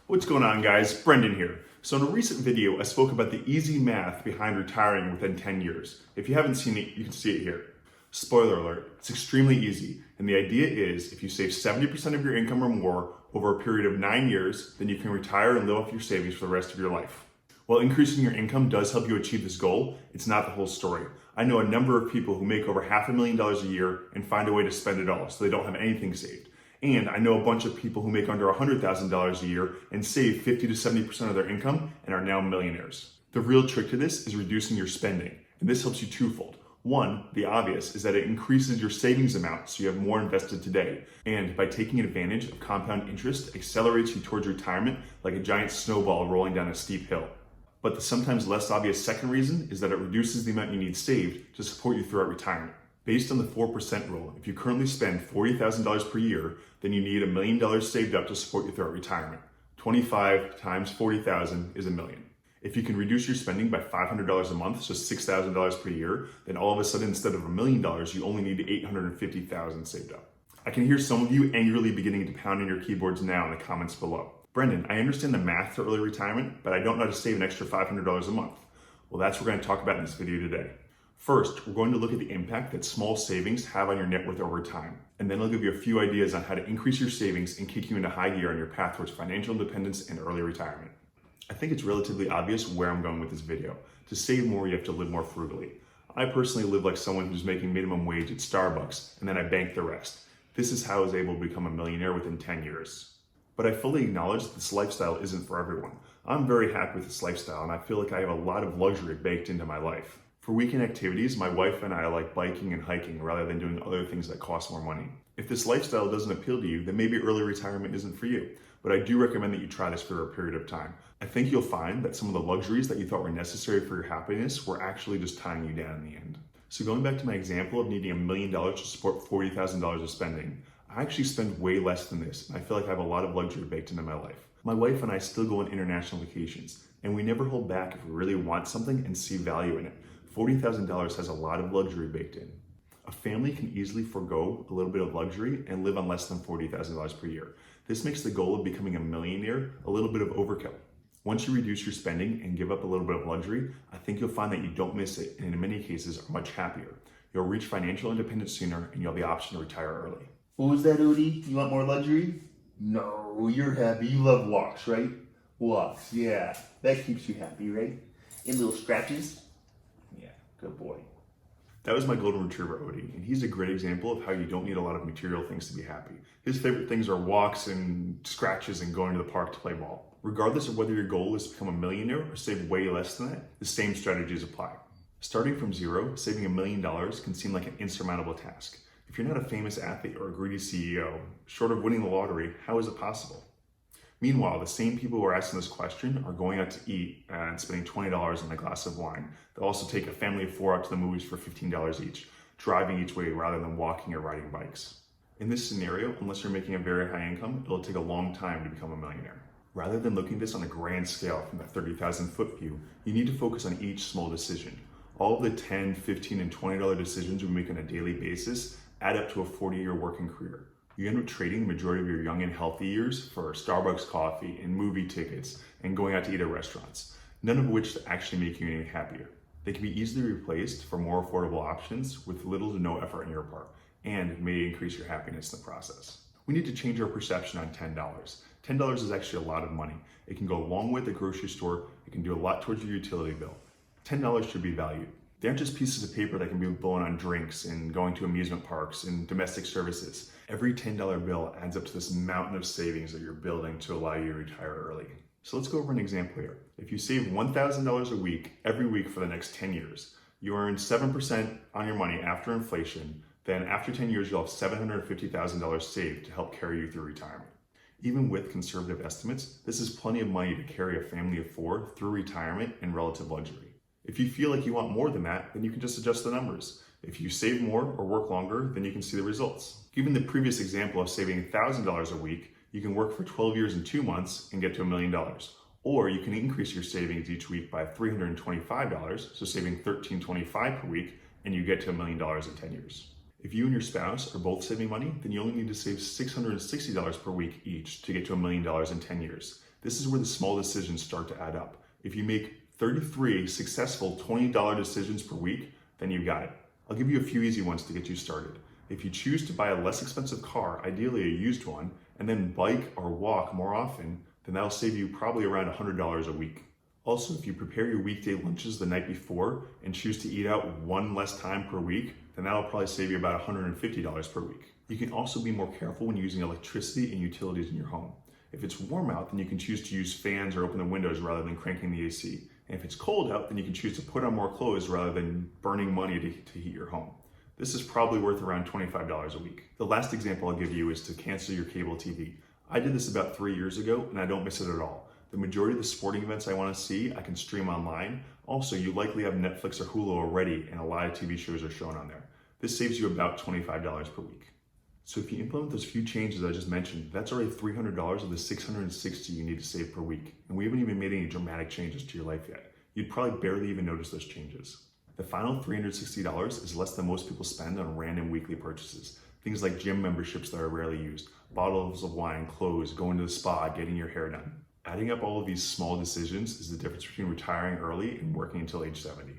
What's going on, guys? Brendan here. So in a recent video, I spoke about the easy math behind retiring within 10 years. If you haven't seen it, you can see it here. Spoiler alert, it's extremely easy. And the idea is if you save 70% of your income or more over a period of 9 years, then you can retire and live off your savings for the rest of your life. While increasing your income does help you achieve this goal, it's not the whole story. I know a number of people who make over $500,000 a year and find a way to spend it all so they don't have anything saved. And I know a bunch of people who make under $100,000 a year and save 50 to 70% of their income and are now millionaires. The real trick to this is reducing your spending, and this helps you twofold. One, the obvious, is that it increases your savings amount so you have more invested today. And by taking advantage of compound interest, accelerates you towards retirement like a giant snowball rolling down a steep hill. But the sometimes less obvious second reason is that it reduces the amount you need saved to support you throughout retirement. Based on the 4% rule, if you currently spend $40,000 per year, then you need $1 million saved up to support you throughout retirement. 25 times 40,000 is $1 million. If you can reduce your spending by $500 a month, so $6,000 per year, then all of a sudden, instead of $1 million, you only need $850,000 saved up. I can hear some of you angrily beginning to pound on your keyboards now in the comments below. Brendan, I understand the math to early retirement, but I don't know how to save an extra $500 a month. Well, that's what we're going to talk about in this video today. First, we're going to look at the impact that small savings have on your net worth over time. And then I'll give you a few ideas on how to increase your savings and kick you into high gear on your path towards financial independence and early retirement. I think it's relatively obvious where I'm going with this video. To save more, you have to live more frugally. I personally live like someone who's making minimum wage at Starbucks, and then I bank the rest. This is how I was able to become a millionaire within 10 years. But I fully acknowledge that this lifestyle isn't for everyone. I'm very happy with this lifestyle, and I feel like I have a lot of luxury baked into my life. For weekend activities, my wife and I like biking and hiking rather than doing other things that cost more money. If this lifestyle doesn't appeal to you, then maybe early retirement isn't for you. But I do recommend that you try this for a period of time. I think you'll find that some of the luxuries that you thought were necessary for your happiness were actually just tying you down in the end. So going back to my example of needing $1 million to support $40,000 of spending, I actually spend way less than this, and I feel like I have a lot of luxury baked into my life. My wife and I still go on international vacations, and we never hold back if we really want something and see value in it. $40,000 has a lot of luxury baked in. A family can easily forego a little bit of luxury and live on less than $40,000 per year. This makes the goal of becoming a millionaire a little bit of overkill. Once you reduce your spending and give up a little bit of luxury, I think you'll find that you don't miss it, and in many cases are much happier. You'll reach financial independence sooner, and you'll have the option to retire early. What was that, Odie? You want more luxury? No, you're happy. You love walks, right? Walks, yeah. That keeps you happy, right? And little scratches? Yeah, good boy. That was my golden retriever, Odie, and he's a great example of how you don't need a lot of material things to be happy. His favorite things are walks and scratches and going to the park to play ball. Regardless of whether your goal is to become a millionaire or save way less than that, the same strategies apply. Starting from zero, saving $1 million can seem like an insurmountable task. If you're not a famous athlete or a greedy CEO, short of winning the lottery, how is it possible? Meanwhile, the same people who are asking this question are going out to eat and spending $20 on a glass of wine. They'll also take a family of 4 out to the movies for $15 each, driving each way rather than walking or riding bikes. In this scenario, unless you're making a very high income, it'll take a long time to become a millionaire. Rather than looking at this on a grand scale from the 30,000-foot view, you need to focus on each small decision. All of the $10, $15, and $20 decisions we make on a daily basis add up to a 40-year working career. You end up trading the majority of your young and healthy years for Starbucks coffee and movie tickets and going out to eat at restaurants, none of which actually make you any happier. They can be easily replaced for more affordable options with little to no effort on your part, and may increase your happiness in the process. We need to change our perception on $10. $10 is actually a lot of money. It can go a long way at the grocery store. It can do a lot towards your utility bill. $10 should be valued. They aren't just pieces of paper that can be blown on drinks and going to amusement parks and domestic services. Every $10 bill adds up to this mountain of savings that you're building to allow you to retire early. So let's go over an example here. If you save $1,000 a week every week for the next 10 years, you earn 7% on your money after inflation, then after 10 years, you'll have $750,000 saved to help carry you through retirement. Even with conservative estimates, this is plenty of money to carry a family of 4 through retirement and relative luxury. If you feel like you want more than that, then you can just adjust the numbers. If you save more or work longer, then you can see the results. Given the previous example of saving $1,000 a week, you can work for 12 years and 2 months and get to $1 million. Or you can increase your savings each week by $325, so saving $1,325 per week, and you get to $1 million in 10 years. If you and your spouse are both saving money, then you only need to save $660 per week each to get to $1 million in 10 years. This is where the small decisions start to add up. If you make 33 successful $20 decisions per week, then you've got it. I'll give you a few easy ones to get you started. If you choose to buy a less expensive car, ideally a used one, and then bike or walk more often, then that'll save you probably around $100 a week. Also, if you prepare your weekday lunches the night before and choose to eat out one less time per week, then that'll probably save you about $150 per week. You can also be more careful when using electricity and utilities in your home. If it's warm out, then you can choose to use fans or open the windows rather than cranking the AC. And if it's cold out, then you can choose to put on more clothes rather than burning money to heat your home. This is probably worth around $25 a week. The last example I'll give you is to cancel your cable TV. I did this about 3 years ago and I don't miss it at all. The majority of the sporting events I want to see, I can stream online. Also, you likely have Netflix or Hulu already and a lot of TV shows are shown on there. This saves you about $25 per week. So if you implement those few changes I just mentioned, that's already $300 of the $660 you need to save per week. And we haven't even made any dramatic changes to your life yet. You'd probably barely even notice those changes. The final $360 is less than most people spend on random weekly purchases. Things like gym memberships that are rarely used, bottles of wine, clothes, going to the spa, getting your hair done. Adding up all of these small decisions is the difference between retiring early and working until age 70.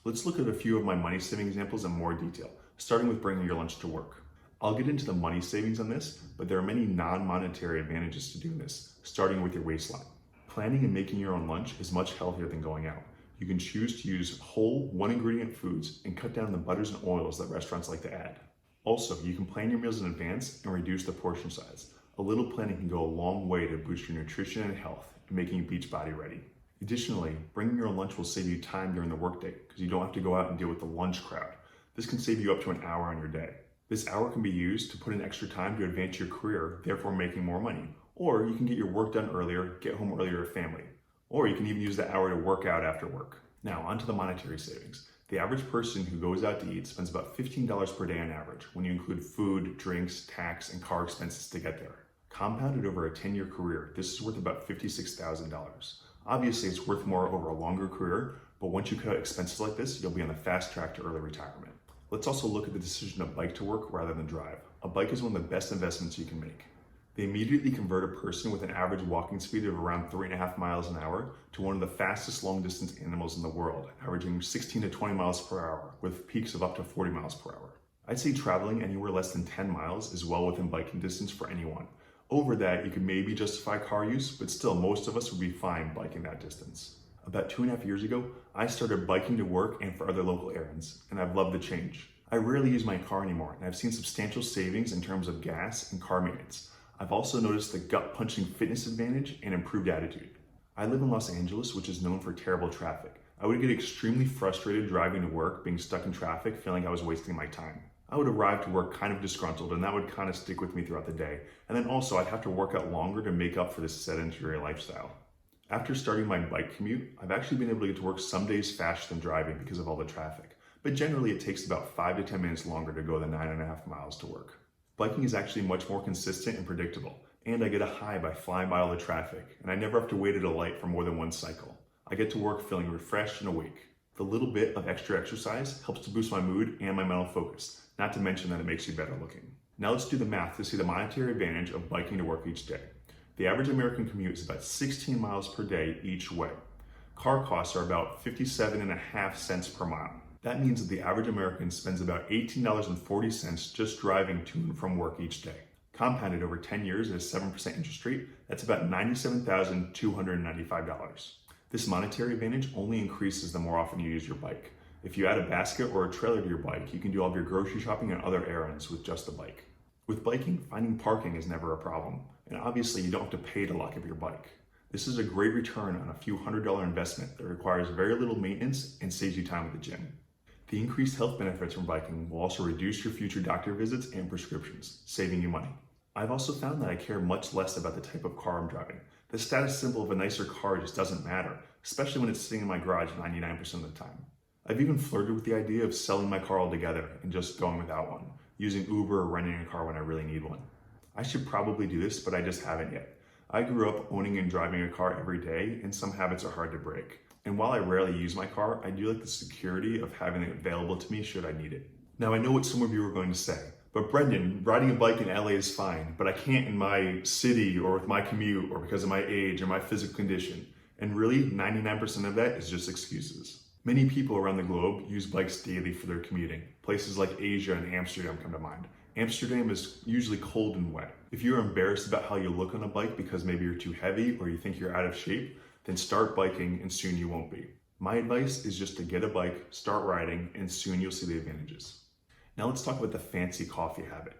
Let's look at a few of my money saving examples in more detail, starting with bringing your lunch to work. I'll get into the money savings on this, but there are many non-monetary advantages to doing this, starting with your waistline. Planning and making your own lunch is much healthier than going out. You can choose to use whole, one-ingredient foods and cut down the butters and oils that restaurants like to add. Also, you can plan your meals in advance and reduce the portion size. A little planning can go a long way to boost your nutrition and health and making you beach body ready. Additionally, bringing your own lunch will save you time during the workday because you don't have to go out and deal with the lunch crowd. This can save you up to an hour on your day. This hour can be used to put in extra time to advance your career, therefore making more money. Or you can get your work done earlier, get home earlier with family. Or you can even use the hour to work out after work. Now, onto the monetary savings. The average person who goes out to eat spends about $15 per day on average when you include food, drinks, tax, and car expenses to get there. Compounded over a 10-year career, this is worth about $56,000. Obviously, it's worth more over a longer career, but once you cut expenses like this, you'll be on the fast track to early retirement. Let's also look at the decision to bike to work rather than drive. A bike is one of the best investments you can make. They immediately convert a person with an average walking speed of around 3.5 miles an hour to one of the fastest long-distance animals in the world, averaging 16 to 20 miles per hour, with peaks of up to 40 miles per hour. I'd say traveling anywhere less than 10 miles is well within biking distance for anyone. Over that, you could maybe justify car use, but still most of us would be fine biking that distance. About 2.5 years ago, I started biking to work and for other local errands, and I've loved the change. I rarely use my car anymore, and I've seen substantial savings in terms of gas and car maintenance. I've also noticed the gut-punching fitness advantage and improved attitude. I live in Los Angeles, which is known for terrible traffic. I would get extremely frustrated driving to work, being stuck in traffic, feeling I was wasting my time. I would arrive to work kind of disgruntled, and that would kind of stick with me throughout the day. And then also, I'd have to work out longer to make up for this sedentary lifestyle. After starting my bike commute, I've actually been able to get to work some days faster than driving because of all the traffic. But generally, it takes about 5 to 10 minutes longer to go the 9.5 miles to work. Biking is actually much more consistent and predictable, and I get a high by flying by all the traffic, and I never have to wait at a light for more than one cycle. I get to work feeling refreshed and awake. The little bit of extra exercise helps to boost my mood and my mental focus, not to mention that it makes you better looking. Now let's do the math to see the monetary advantage of biking to work each day. The average American commute is about 16 miles per day each way. Car costs are about 57.5 cents per mile. That means that the average American spends about $18.40 just driving to and from work each day. Compounded over 10 years at a 7% interest rate, that's about $97,295. This monetary advantage only increases the more often you use your bike. If you add a basket or a trailer to your bike, you can do all of your grocery shopping and other errands with just the bike. With biking, finding parking is never a problem, and obviously you don't have to pay to lock up your bike. This is a great return on a few $100 investment that requires very little maintenance and saves you time at the gym. The increased health benefits from biking will also reduce your future doctor visits and prescriptions, saving you money. I've also found that I care much less about the type of car I'm driving. The status symbol of a nicer car just doesn't matter, especially when it's sitting in my garage 99% of the time. I've even flirted with the idea of selling my car altogether and just going without one, using Uber or renting a car when I really need one. I should probably do this, but I just haven't yet. I grew up owning and driving a car every day, and some habits are hard to break. And while I rarely use my car, I do like the security of having it available to me should I need it. Now I know what some of you are going to say, but Brendan, riding a bike in LA is fine, but I can't in my city or with my commute or because of my age or my physical condition. And really, 99% of that is just excuses. Many people around the globe use bikes daily for their commuting. Places like Asia and Amsterdam come to mind. Amsterdam is usually cold and wet. If you're embarrassed about how you look on a bike because maybe you're too heavy or you think you're out of shape, then start biking and soon you won't be. My advice is just to get a bike, start riding, and soon you'll see the advantages. Now let's talk about the fancy coffee habit.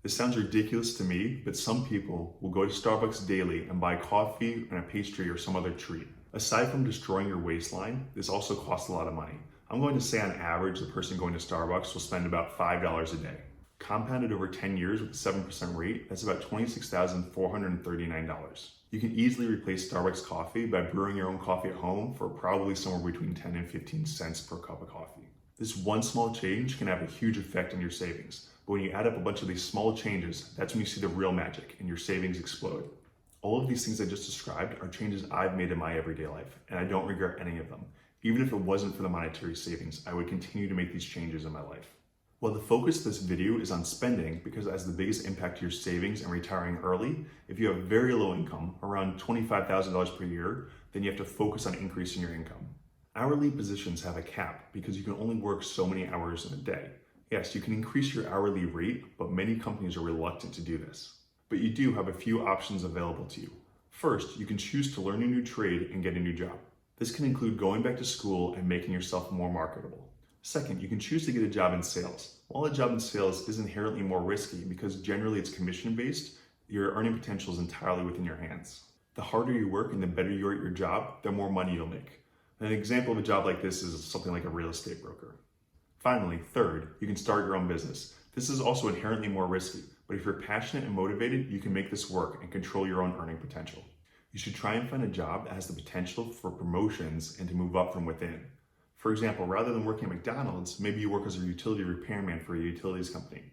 This sounds ridiculous to me, but some people will go to Starbucks daily and buy coffee and a pastry or some other treat. Aside from destroying your waistline, this also costs a lot of money. I'm going to say on average, the person going to Starbucks will spend about $5 a day. Compounded over 10 years with a 7% rate, that's about $26,439. You can easily replace Starbucks coffee by brewing your own coffee at home for probably somewhere between 10 and 15 cents per cup of coffee. This one small change can have a huge effect on your savings, but when you add up a bunch of these small changes, that's when you see the real magic and your savings explode. All of these things I just described are changes I've made in my everyday life, and I don't regret any of them. Even if it wasn't for the monetary savings, I would continue to make these changes in my life. Well, the focus of this video is on spending because it has the biggest impact to your savings and retiring early. If you have very low income, around $25,000 per year, then you have to focus on increasing your income. Hourly positions have a cap because you can only work so many hours in a day. Yes, you can increase your hourly rate, but many companies are reluctant to do this. But you do have a few options available to you. First, you can choose to learn a new trade and get a new job. This can include going back to school and making yourself more marketable. Second, you can choose to get a job in sales. While a job in sales is inherently more risky because generally it's commission-based, your earning potential is entirely within your hands. The harder you work and the better you are at your job, the more money you'll make. An example of a job like this is something like a real estate broker. Finally, third, you can start your own business. This is also inherently more risky, but if you're passionate and motivated, you can make this work and control your own earning potential. You should try and find a job that has the potential for promotions and to move up from within. For example, rather than working at McDonald's, maybe you work as a utility repairman for a utilities company.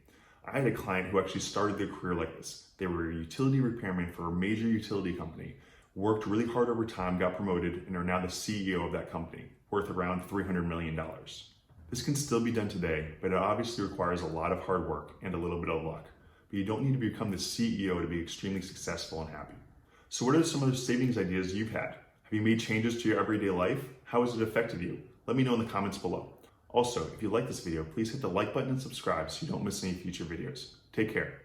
I had a client who actually started their career like this. They were a utility repairman for a major utility company, worked really hard over time, got promoted, and are now the CEO of that company, worth around $300 million. This can still be done today, but it obviously requires a lot of hard work and a little bit of luck. But you don't need to become the CEO to be extremely successful and happy. So what are some of the savings ideas you've had? Have you made changes to your everyday life? How has it affected you? Let me know in the comments below. Also, if you like this video, please hit the like button and subscribe so you don't miss any future videos. Take care.